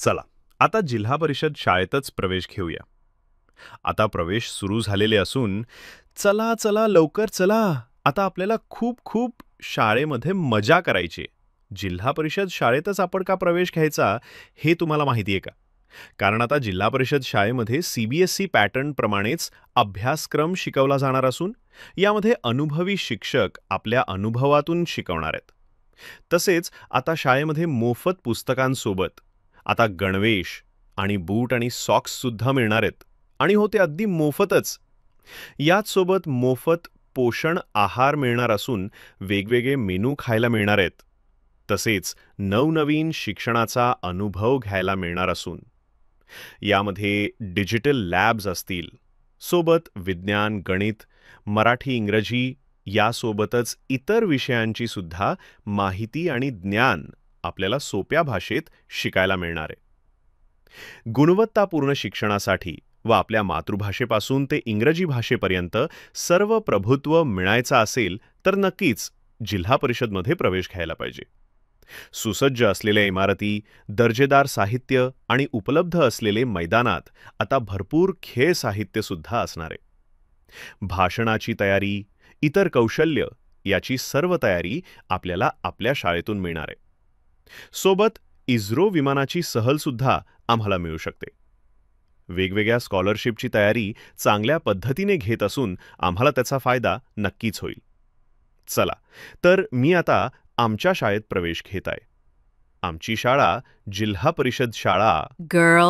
चला, आता जिल्हा परिषद शाळेतच प्रवेश घेऊया. आता प्रवेश सुरू झालेले असून चला चला लवकर चला, आता आपल्याला खूप खूप शाळेमध्ये मजा करायची आहे. जिल्हा परिषद शाळेतच आपण का प्रवेश घ्यायचा हे तुम्हाला माहिती आहे का? कारण आता जिल्हा परिषद शाळेमध्ये सीबीएसई पॅटर्न प्रमाणेच अभ्यासक्रम शिकवला जाणार असून यामध्ये अनुभवी शिक्षक आपल्या अनुभवातून शिकवणार आहेत. तसेच आता शाळेमध्ये मोफत पुस्तकांसोबत आता गणवेश आणि बूट आणि सॉक्स सुद्धा मिळणार आहेत. आणि हो, ते अगदी मोफतच. याच सोबत मोफत पोषण आहार मिळणार असून वेगवेगळे मेनू खायला मिळणार आहेत. तसेच नवनवीन शिक्षणाचा अनुभव घ्यायला मिळणार असून यामध्ये डिजिटल लॅब्स असतील, सोबत विज्ञान, गणित, मराठी, इंग्रजी यासोबतच इतर विषयांची सुद्धा माहिती आणि ज्ञान आपल्याला सोप्या भाषेत शिकायला मिळणार आहे. गुणवत्तापूर्ण शिक्षणासाठी व आपल्या मातृभाषेपासून ते इंग्रजी भाषेपर्यंत सर्व प्रभुत्व मिळायचं असेल तर नक्कीच जिल्हा परिषदमध्ये प्रवेश घ्यायला पाहिजे. सुसज्ज असलेल्या इमारती, दर्जेदार साहित्य आणि उपलब्ध असलेले मैदानात आता भरपूर खेळ साहित्य सुद्धा असणार आहे. भाषणाची तयारी, इतर कौशल्य याची सर्व तयारी आपल्याला आपल्या शाळेतून मिळणार आहे. सोबत इस्रो विमानाची सहल सुद्धा आम्हाला मिळू शकते. वेगवेगळ्या स्कॉलरशिपची तयारी चांगल्या पद्धतीने घेत असून आम्हाला त्याचा फायदा नक्कीच होईल. चला, तर मी आता आमच्या शाळेत प्रवेश घेत आहे. आमची शाळा जिल्हा परिषद शाळा Girl